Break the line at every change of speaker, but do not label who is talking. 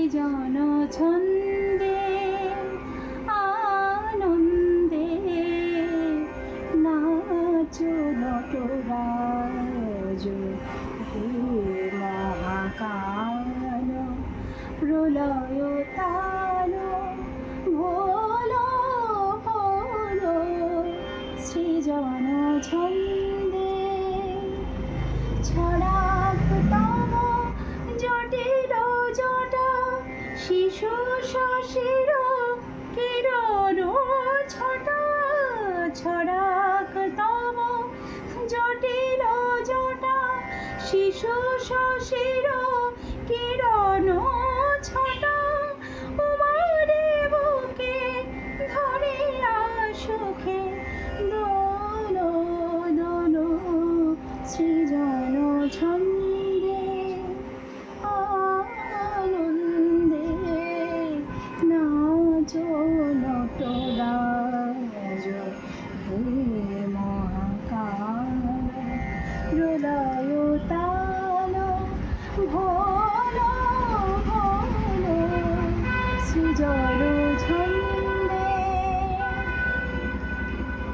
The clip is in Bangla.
সৃজন ছন্দে আনন্দে নাচো নটরাজ হে মহাকাল প্রলয় তাল ভোলো ভোলো সৃজন ছন্দে ছড়াক তব জটিল জটা শিশু শশীর কিরণ ছটা ছড়াক তব জটিল জটা শিশু শশীর কিরণ ছটা উমারে বুকে ধরিয়া সুখে দোলো দোলো সৃজন ছন্দে আনন্দে নাচো নটরাজ হে মহাকাল প্রলয় তাল ভোলো ভোলো সৃজন ছন্দে।